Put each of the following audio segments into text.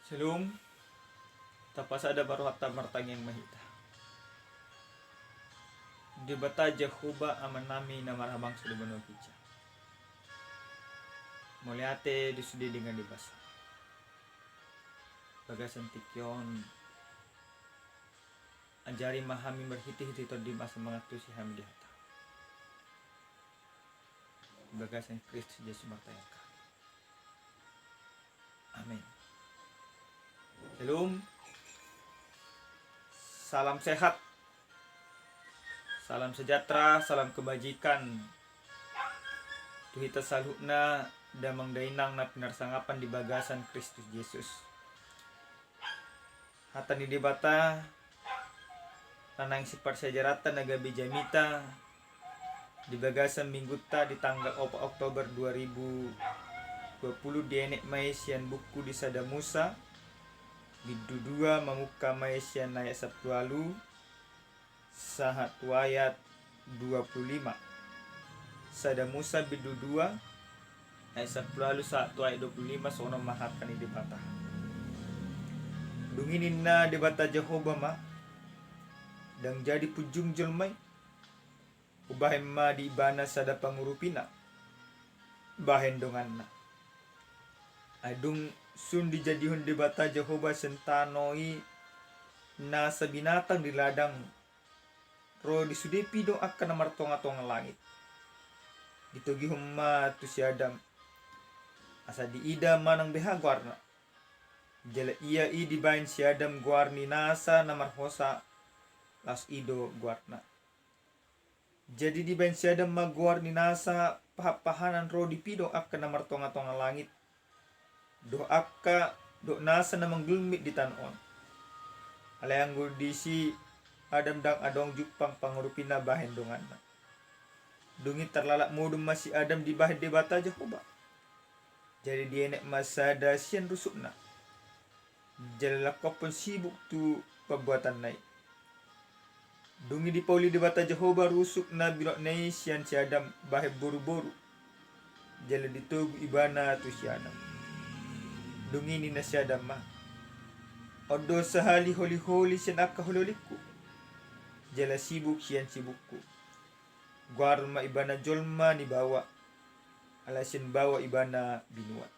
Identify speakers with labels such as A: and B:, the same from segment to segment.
A: Shalom, tapasada baru hatta martang yang mahita. Di bata Jehovah amanami na marhabang sulibano kicha. Muliate di sudi dengan dibasa. Bagasan tikyon anjari mahami berhiti-hiti to di masa mengatusi hami di hata. Bagasan Kristus Yesus martayaka. Amin. Shalom. Salam sehat. Salam sejahtera, salam kebajikan. Tuhita salhuna damang dainang na pinarsangapan di bagasan Kristus Yesus. Hata ni debata tanang sifat sejarata nagabi jamita di bagasan mingguta di tanggal 4 Oktober 2020 di enek maesian buku di Sada Musa bidu 2 mamuka maesian ayat 10 lalu sahat ayat 25. Sada Musa bidu 2 ayat 10 lalu sahat ayat 25 sono mahatkan di bata. Dunginin na di bata Jehovah ma dan jadi pujung jelmai ubahin ma di ibana sada pangurupina bahen dongan na adung sun dijadihun di bata Jehovah sentanoi na sa binatang di ladang ro disudepi do akan martonga-tonga langit ditogi humma tu si Adam asa di ida manang beha guarna jala iya i dibain si Adam guarni nasa namar hosa las ido guarna jadi dibain si Adam ma guarni nasa pahapahanan ro dipido akan namar tonga-tonga langit do akka do nasa namang gulmit di tanon alayang disi Adam dang adong jupang pangurupina bahen dongan na dungi terlalak mudum masih Adam di bahen debata Jehovah jadi dia nek masada sian rusukna jala kopon sibuk tu perbuatan naik dungi di pauli debata Jehovah rusuk na bilok nei sian si Adam bahe boru-boru jala ditugu ibana tu si Adam dungi ni na si Adam ma odo sahali holi-holi sian akka hololiku jala sibuk sian sibukku guarma ibana jolma ni bawa alasin bawa ibana binuat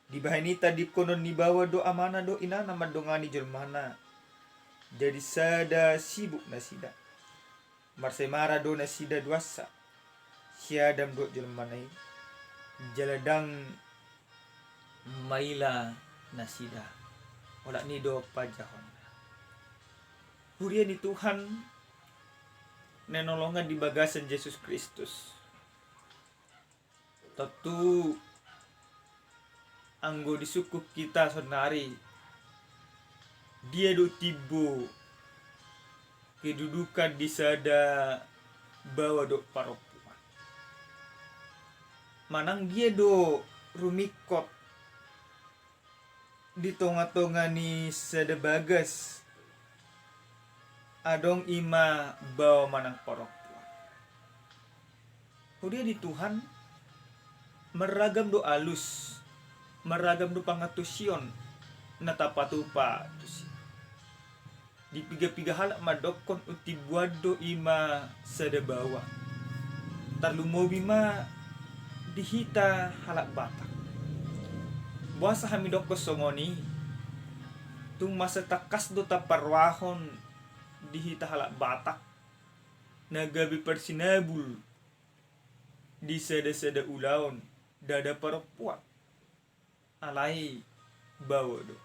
A: di bahanita di konon ni bawa do amana do inana madongani jolmana jadi sada sibuk na sida marsemara do na sida duasa siadam do jolmanai jaladang maila na sida ola ni do pajahon Huria ni Tuhan nenolongan di bagasan Yesus Kristus tentu anggo disukup kita sonari dia do tibo kedudukan di sada bawa do paropuan manang dia do rumikot di tonga-tonga ni sada bagas adong ima bawa manang paropuan dia di Tuhan meragam do alus meragam do pangatusion natapatupa di piga-piga halak madokon uti buado ima sada bawa tarlumobi ma dihita halak batak buasa hami doko songoni tung masa takas do taparwahon dihita halak batak nagabi persinabul di sada-sada ulaon dada perempuan alai bawa do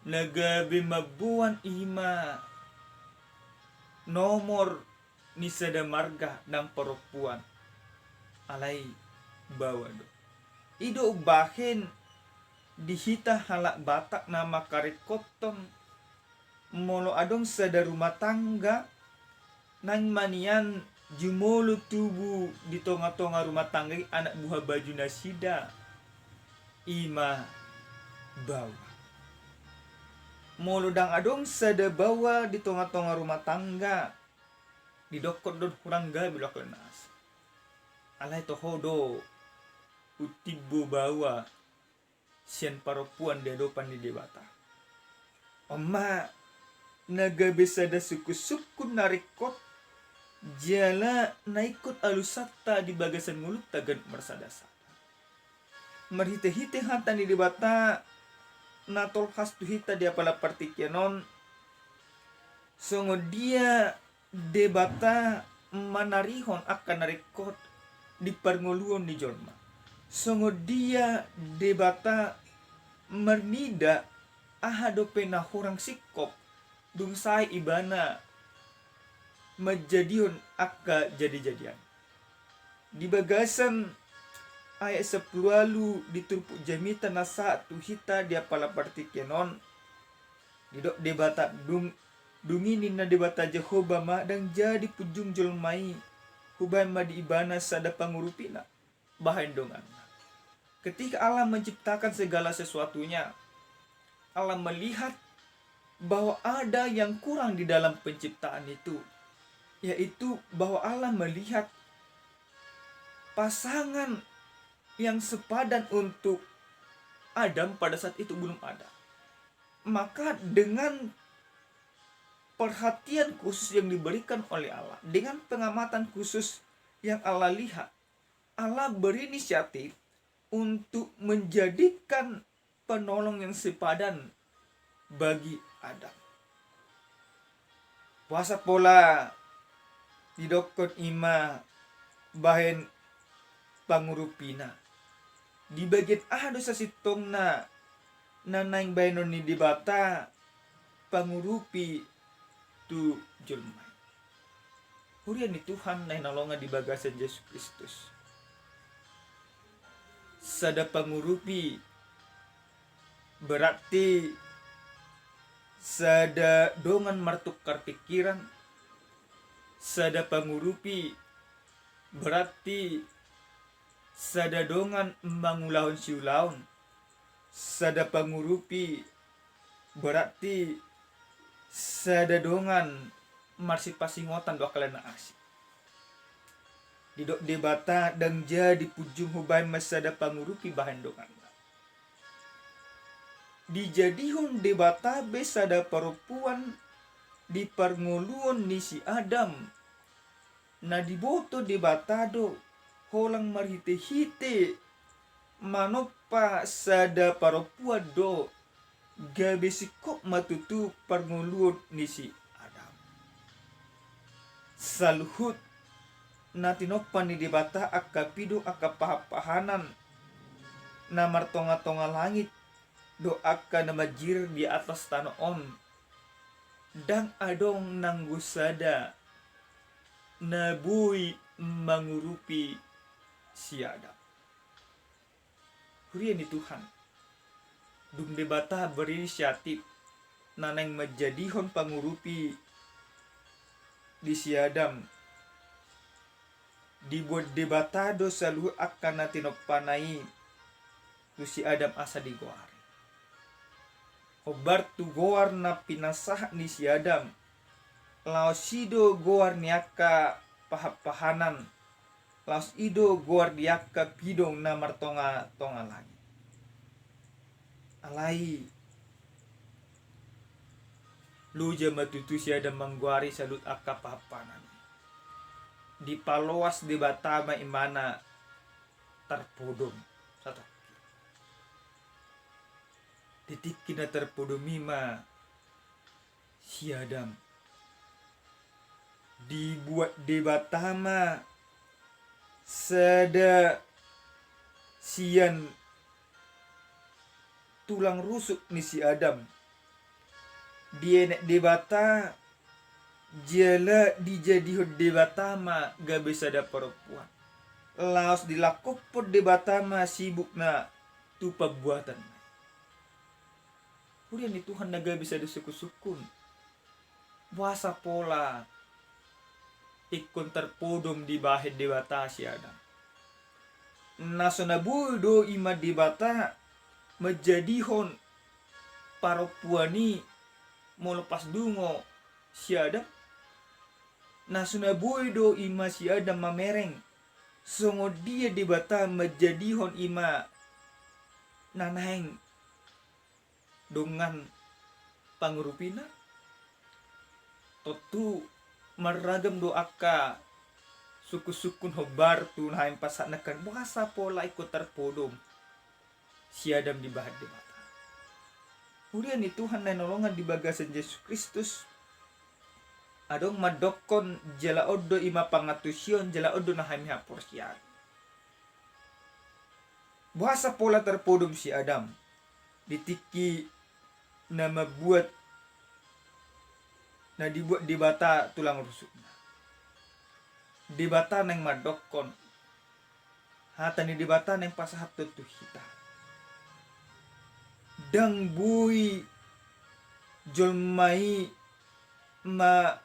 A: nagabi mabuan ima nomor ni sada marga ng perempuan alai bawa do ido bahin dihita halak batak nama karikoton molo adong sada rumah tangga nang manian jumolo tubu di tonga-tonga rumah tangga anak buah baju nasida ima bawa molo dang adong sada bawa di tonga-tonga rumah tangga di dokot don kurang gabi lokol nas alai tohodo utibo bawa sian paropuan dia dopan di debata. Oma naga besada suku-suku narikot jala naikot alusatta di bagasan mulut tagan mersadasa. Marhite-hite hatan di debata natol hastu hita dia pala partikianon songo dia debata manarihon akan narikot di parngoluon ni Jorma. Songo dia debata mernida ahado pena horang sikop dung sai ibana majadion akka jadi-jadian. Di bagasan ayat 10 diturpuk jamita nasa tu hita dia pala partikianon didok debata dungini na debata Jehovah ma dan jadi pujung jolmai hubai ma di ibana sada pangurupina bahan dongan. Ketika Allah menciptakan segala sesuatunya, Allah melihat bahwa ada yang kurang di dalam penciptaan itu, yaitu bahwa Allah melihat pasangan yang sepadan untuk Adam pada saat itu belum ada. Maka dengan perhatian khusus yang diberikan oleh Allah, dengan pengamatan khusus yang Allah lihat, Allah berinisiatif untuk menjadikan penolong yang sepadan bagi Adam. Puasa pola didokon ima bahen pangurupina. Di bagian ado sa sitong na nanaing bayanon ni dibata pangurupi tu julmay. Hurian ni Tuhan na hinalonga di bagasan Yesus Kristus. Sada pangurupi berarti sada dongan martukar pikiran. Sada pangurupi berarti sada dongan mangulahon siulaon. Sada pangurupi berarti sada dongan marsipasingotan dua kalena asik. Didok debata dan jadi pujung hubay masada pangurupi bahan dongan. Dijadihon debata besada parupuan di parnguluon ni si Adam. Na diboto debatado holang marhite-hite manopa sada parupuan do gabesikok matutu parnguluon ni si Adam. Saluhut na tinopan ni debata akapido akapahapahanan na martonga-tonga langit do akka na majir di atas tanah on dang adong nanggusada na bui mangurupi si Adam. Hurian ni Tuhan dung debata berinisiatif nanang majadihon pangurupi di si Adam. Dibuat debatado selalu akan natinopanai tu si Adam asa digoar. Obar tu goar na pinasah ni si Adam. Laos sido goar niaka pahapahanan. Laos ido goar diaka pidong na martonga-tonga lagi. Alai luja matutu si Adam mangguari salut akka pahapahanan. Di paloas di batama imana terpudum satu titik kina terpudum ima si Adam dibuat di batama sada sian tulang rusuk ni si Adam dia nek debata jala dijadihon debatama gabe sada perempuan. Laos dilakopod debatama sibuk na tu pabuatan. Hurian ni Tuhan naga bisa disukun-sukun. Puasa pola ikon terpodom di bahed debata si Adam. Nasonabuy do ima debata menjadihon perempuani mau lepas dungo si Adam. Na sunabuy do ima si Adam mamereng songo dia debata majadihon ima nanaheng dengan pangurupina totu meragam doa ka suku-sukun hobar tu nahain pasak nakan buasa pola ikut terpodom si Adam di bahat di mata. Kemudian itu Tuhan na nolongan di bagasan Yesus Kristus adong madokon jala odo ima pangatusion jala odo nahain haporsian. Buasa pola terpodom si Adam ditiki na mabuat na dibuat di bata tulang rusukna. Di bata neng madokon hatani di bata neng pasahap tutu hita dang bui jolmai ma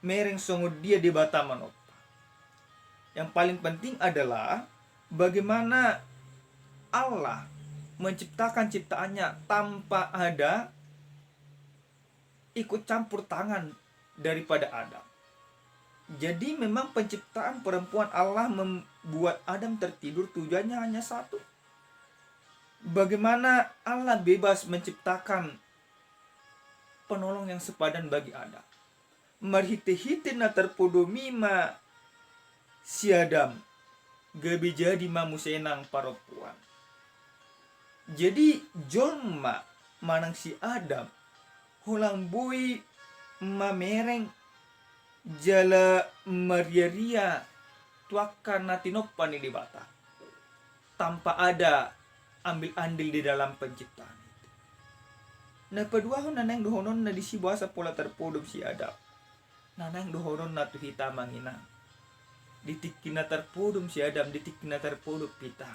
A: mereng songo dia di bata manopa. Yang paling penting adalah bagaimana Allah menciptakan ciptaannya tanpa ada ikut campur tangan daripada Adam. Jadi memang penciptaan perempuan Allah membuat Adam tertidur tujuannya hanya satu. Bagaimana Allah bebas menciptakan penolong yang sepadan bagi Adam. Marhite-hite na terpodomi ma si Adam. Gabi jadi mamusenang perempuan. Jadi jolma manang si Adam. Hulang bui mamereng jala mariaria tuakan natinoppan di bata tanpa ada ambil andil di dalam penciptaan itu. Nah kedua nanang dohonon na disi buasa pola terpodom si Adam. Nanang dohonon na tu hita mangina. Ditikina terpodom si Adam, ditikina terpodom pita.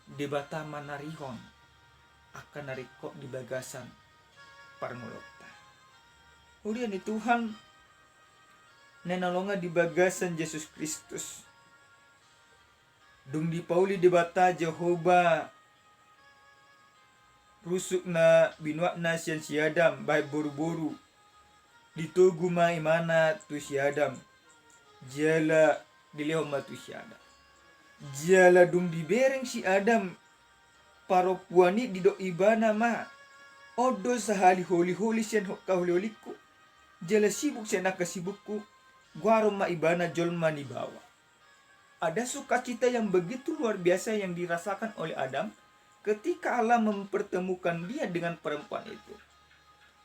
A: Di bata manarihon akan narikok di bagasan parngolota. Kemudian di Tuhan nenolonga di bagasan Yesus Kristus. Dung di pauli di bata Jehovah rusuk na binuak na sian si Adam baik boru-boru ditugu ma imana tu si Adam jala dileo ma tu si Adam jala dung di bereng si Adam paro puani di do ibana ma odo sahali holi-holi sian kaholi-holiku jala sibuk sian akasibukku guarom ma ibana jolma ni bawa. Ada sukacita yang begitu luar biasa yang dirasakan oleh Adam ketika Allah mempertemukan dia dengan perempuan itu.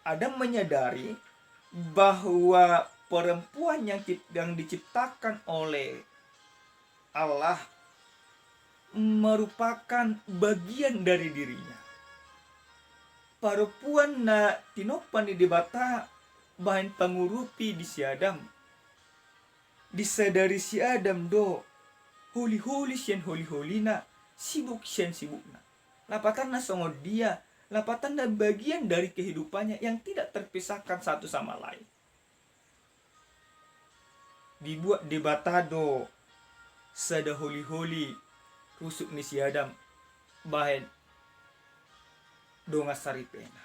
A: Adam menyadari bahwa perempuan yang diciptakan oleh Allah merupakan bagian dari dirinya. Perempuan na tinopan di bata bahan pengurupi di si Adam. Disadari si Adam do holi-holi sian holi-holi na sibuk sian sibuk na lapatan na songo dia lapatan na bagian dari kehidupannya yang tidak terpisahkan satu sama lain. Dibuat di batado sada holi-holi rusuk ni si Adam bahen donga saripena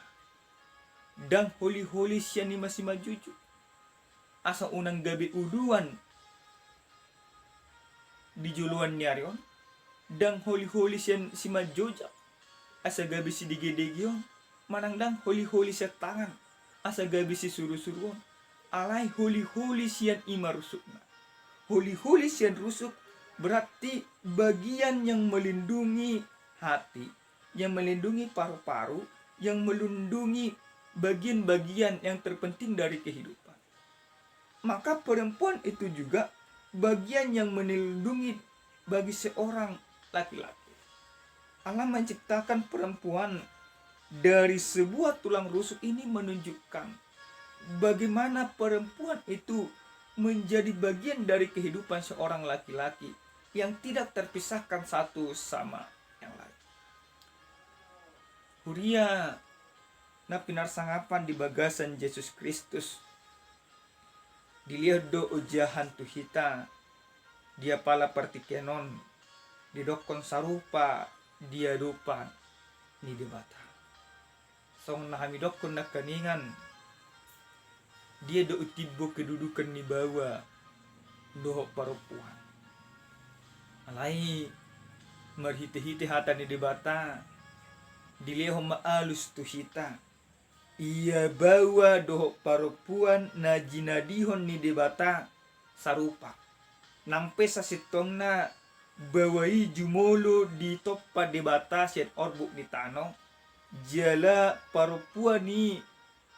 A: dan holi-holi sian ni masih majuju asa unang gabi uduan di juluan nyarion dang holi-holi sian si majoja asa gabi si digedegyon manang dang holi-holi siya tangan asa gabi si suru-suruon alai holi-holi sian ima rusukna. Holi-holi sian rusuk berarti bagian yang melindungi hati, yang melindungi paru-paru, yang melindungi bagian-bagian yang terpenting dari kehidupan. Maka perempuan itu juga bagian yang melindungi bagi seorang laki-laki. Allah menciptakan perempuan dari sebuah tulang rusuk ini menunjukkan bagaimana perempuan itu menjadi bagian dari kehidupan seorang laki-laki yang tidak terpisahkan satu sama yang lain. Huria na pinarsangapan di bagasan Yesus Kristus dilihat do ujahan tu hita dia pala partikenon didokon sarupa dia dupan ni debata song nahami dokon na kaningan dia do utibo kedudukan ni bawa doho perempuan alai marhite-hite hata ni debata dileho maalus tu hita ia bawa doho parupuan na jinadihon ni debata sarupa nang pesa sitongna bawai jumolo di toppa debata set orbuk di tano jala parupuan ni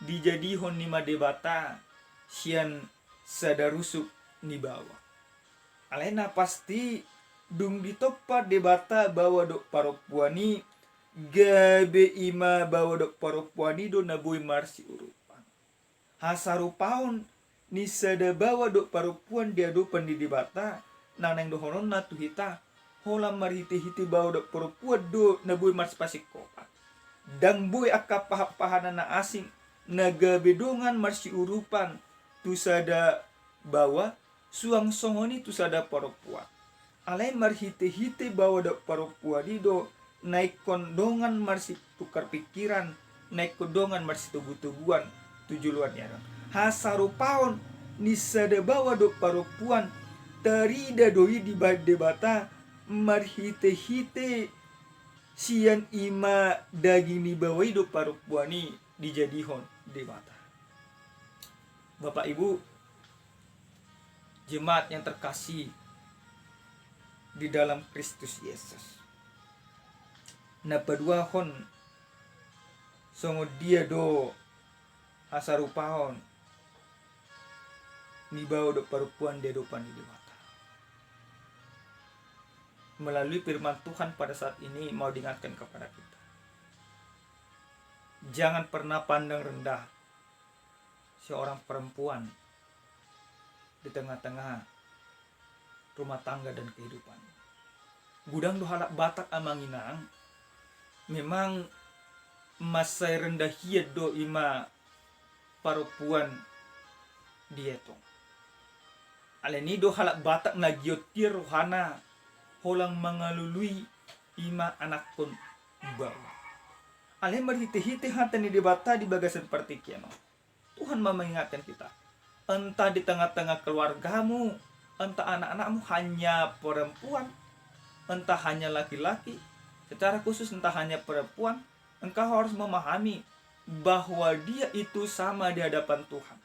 A: dijadihon ni madebata sian sadarusuk ni bawa alena pasti dung di toppa debata bawa dok parupuan ni gabe ima bawa dok parupuani do nabui marsi urupan hasarupaon ni sada bawa dok parupuan dia dopan di debata naneng do honon na tuhita holam marhiti-hiti bawa dok parupuan do nabui marsi pasik kopa dang boy akka pahana na asing nagabe dongan marsi urupan tu sada bawa suang songoni tu sada parupuan alai marhiti-hiti bawa dok parupuani do naik kondongan marsi tukar pikiran naik kondongan marsi tubuh-tubuhan tujuluan ya hasarupaon ni sada bawa do parupuan tarida doi di debata marhite-hite sian ima daging ni bawai do parupuan ni dijadihon debata. Bapak Ibu jemaat yang terkasih di dalam Kristus Yesus, na padua hon songo dia do asarupahon ni bawa do parupuan dia dopan di dewata. Melalui firman Tuhan pada saat ini mau diingatkan kepada kita, jangan pernah pandang rendah seorang perempuan di tengah-tengah rumah tangga dan kehidupan. Gudang do halak batak amanginang memang masa rendah hiat do ima parupuan dietong aleni do halak batak na giotir rohana holang mengalului ima anak pun bawa ale marhite-hite hata ni debata di bagasan partikiano. Tuhan mau mengingatkan kita, entah di tengah-tengah keluargamu, entah anak-anakmu hanya perempuan, entah hanya laki-laki, secara khusus entah hanya perempuan, engkau harus memahami bahwa dia itu sama di hadapan Tuhan.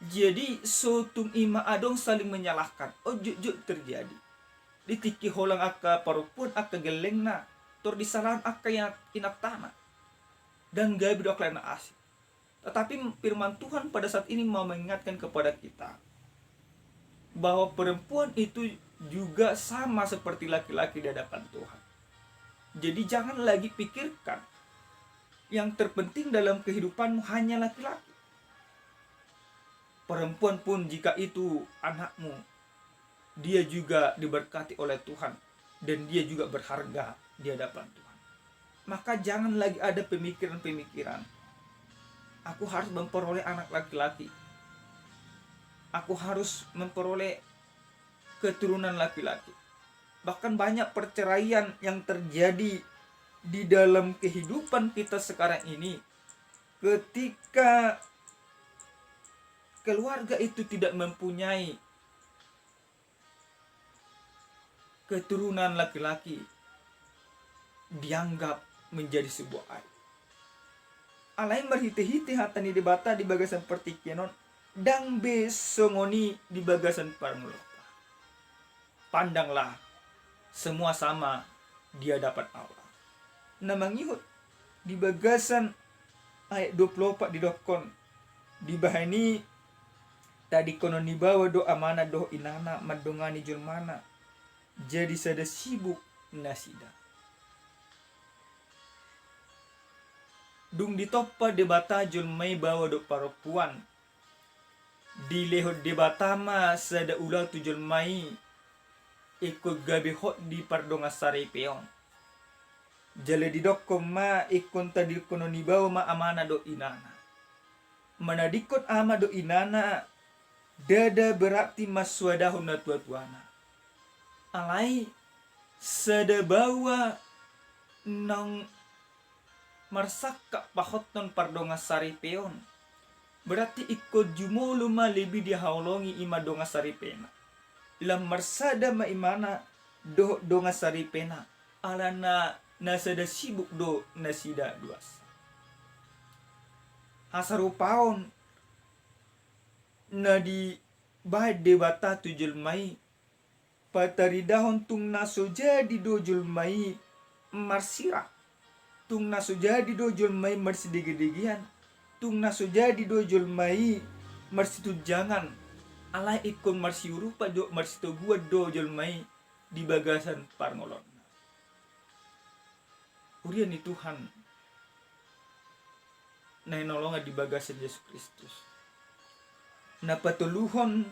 A: Jadi sotung ima adong saling menyalahkan. Oh juk terjadi. Ditiki holang akka perempuan akka gelengna, tor disalahan akka yang inak tanah. Dan gaya bidok lain asik. Tetapi firman Tuhan pada saat ini mau mengingatkan kepada kita bahwa perempuan itu juga sama seperti laki-laki di hadapan Tuhan. Jadi jangan lagi pikirkan yang terpenting dalam kehidupanmu hanya laki-laki. Perempuan pun jika itu anakmu, dia juga diberkati oleh Tuhan dan dia juga berharga di hadapan Tuhan. Maka jangan lagi ada pemikiran-pemikiran, aku harus memperoleh anak laki-laki, aku harus memperoleh keturunan laki-laki. Bahkan banyak perceraian yang terjadi di dalam kehidupan kita sekarang ini ketika keluarga itu tidak mempunyai keturunan laki-laki, dianggap menjadi sebuah aib. Alai marhite-hite hatani debata di bagasan pertikianon dang besongoni di bagasan parangulapa. Pandanglah semua sama di hadapan Allah. Namangihut di bagasan ayat 24 di dokon di bahani tadi kono ni bawa do amana do inana madongani julmana jadi sada sibuk nasida. Dung ditoppa debata julmai bawa do parupuan di lehot debata ma sada ulang tu julmai ikut gabi hot di pardonga sari peon jale di dokkom ma ikon tadi kono ni bawa ma amana do inana manadikot ama do inana dada berarti maswadahun na tua-tuana alai sada bawa nang marsaka pahoton pardonga sari peon berarti ikut jumolo ma lebih dihaulongi ima donga sari pena lam marsada ma imana do donga sari pena alana nasada sibuk do nasida duas hasarupaon na di bahad debata tujul mai pataridahon tung naso jadi dojul mai marsira tung naso jadi dojul mai marsidigi-digian tung naso jadi dojul mai marsitujangan alai ikon marsiuru pa do marsito gua dojul mai di bagasan parngolon. Urian ni Tuhan na inolonga di bagasan Yesus Kristus. Na patuluhon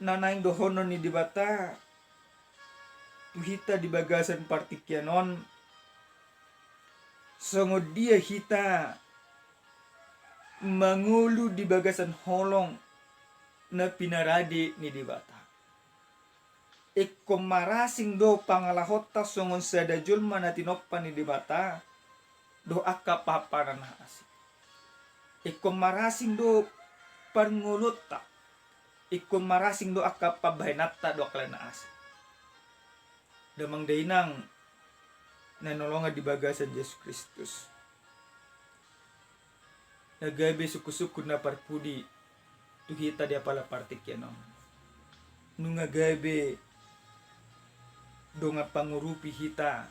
A: na naing dohonon ni dibata tuhita di bagasan partikyanon songod dia hita mangulu di bagasan holong na pinaradi ni dibata. Ikko marasing do pangalahota songon sada julma na tinoppan ni dibata do akka paparan asik. Ikko marasing do pangulutta ikko marasing do akka pabahinata do aklana asik. Damang dainang nanolonga di bagasan Yesus Kristus. Nagabi suku-suku na parpudi tuhita dia pala partikyanon. Nunga gabe donga pangurupi hita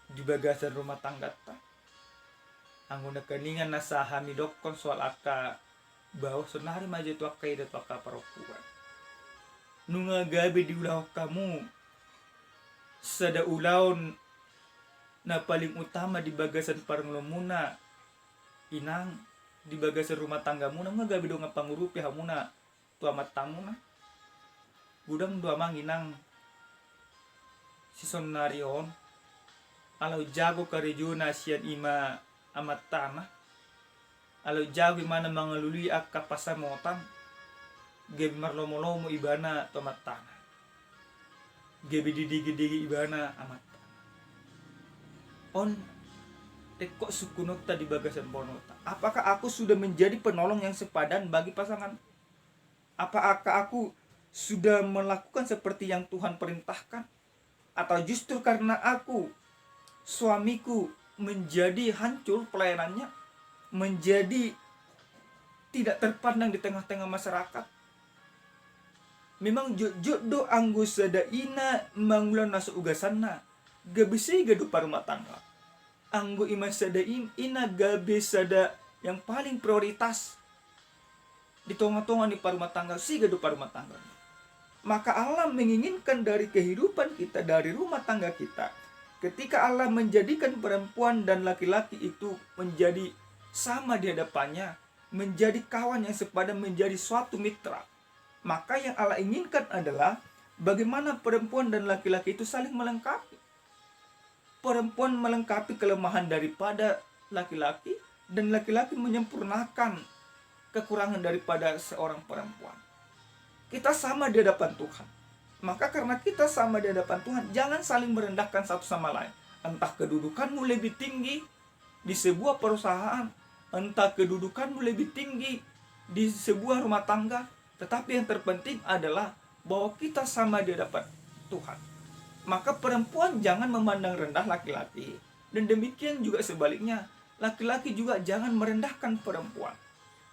A: di bagasan rumah tangga ta. Anguna kaningan nasa hamidokon soal akka bahwa senari maju tu akka ida tu akka parokuan. Nunga gabe di ulah kamu sada ulaun na paling utama di bagasan parnglomuna inang di bagasan rumah tangga muna mga gabi do nga pangurupi hamuna tu amat tamuna gudang do amang inang si sonarion alau jago karejuna sian ima amat tanah alau jago imana mangalului akka pasamotan gabi marlomo-lomo ibana tu amat tanah gabi didigi-digi ibana amat tanah on kok sukunota di bagasan ponota. Apakah aku sudah menjadi penolong yang sepadan bagi pasangan? Apakah aku sudah melakukan seperti yang Tuhan perintahkan? Atau justru karena aku, suamiku menjadi hancur pelayanannya, menjadi tidak terpandang di tengah-tengah masyarakat? Memang jodoh anggo sada ina mangulan naso ugasanna, gabisi gadu parumah tangga. Anggo iman sada ina gabe sada yang paling prioritas di tengah-tengah ni parumah tangga si gadu parumah tangga. Maka Allah menginginkan dari kehidupan kita, dari rumah tangga kita, ketika Allah menjadikan perempuan dan laki-laki itu menjadi sama di hadapannya, menjadi kawan yang sepadan, menjadi suatu mitra, maka yang Allah inginkan adalah bagaimana perempuan dan laki-laki itu saling melengkapi. Perempuan melengkapi kelemahan daripada laki-laki dan laki-laki menyempurnakan kekurangan daripada seorang perempuan. Kita sama di hadapan Tuhan. Maka karena kita sama di hadapan Tuhan, jangan saling merendahkan satu sama lain. Entah kedudukanmu lebih tinggi di sebuah perusahaan, entah kedudukanmu lebih tinggi di sebuah rumah tangga, tetapi yang terpenting adalah bahwa kita sama di hadapan Tuhan. Maka perempuan jangan memandang rendah laki-laki. Dan demikian juga sebaliknya, laki-laki juga jangan merendahkan perempuan.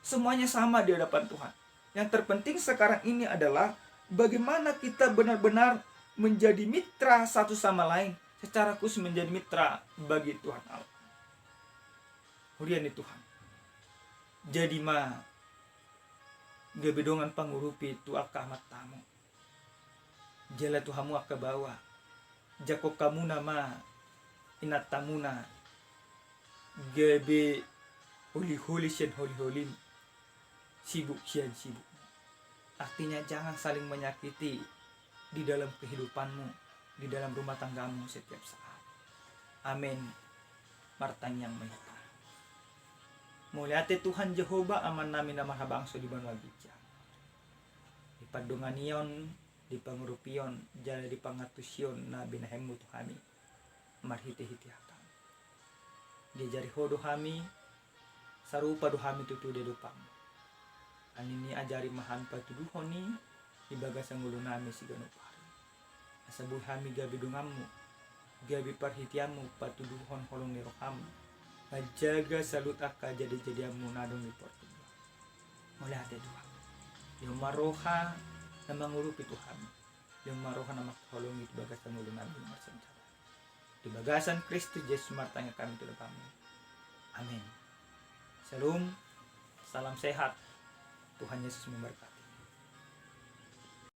A: Semuanya sama di hadapan Tuhan. Yang terpenting sekarang ini adalah bagaimana kita benar-benar menjadi mitra satu sama lain, secara khusus menjadi mitra bagi Tuhan Allah. Hurian ni Tuhan. Jadi gabedongan pangurupi tu akka amat tamu. Jala Tuhamu akka bawa. Jako kamu nama inatamuna gabe holi-holi sian holi-holim sibuk sian sibuk. Artinya jangan saling menyakiti di dalam kehidupanmu, di dalam rumah tanggamu setiap saat. Amin. Martang yang mahita. Muliate Tuhan Jehova aman namin na mahabangso di banwa bijak. Ipadunganion di pangurupion jala di pangatusyon na binahemu tu kami marhiti-hiti hatang dia jari hodo kami sarupa do kami tutu de dupang anini ajari mahan patuduhoni di bagasang ulo nami si ganupari asabuh kami gabi dungammu gabi parhitiamu patuduhon holong ni roham. Majaga salut akka jadi munadong ni Portugal. Mula ate dua. Yung maroha na mangulupi Tuhan. Yung maroha na makaholong iti bagas ng ulo namin marsansara. Di bagasan Kristo Jesus martanya kami tulad kami. Amen. Shalom. Salam sehat. Tuhan Yesus memberkati.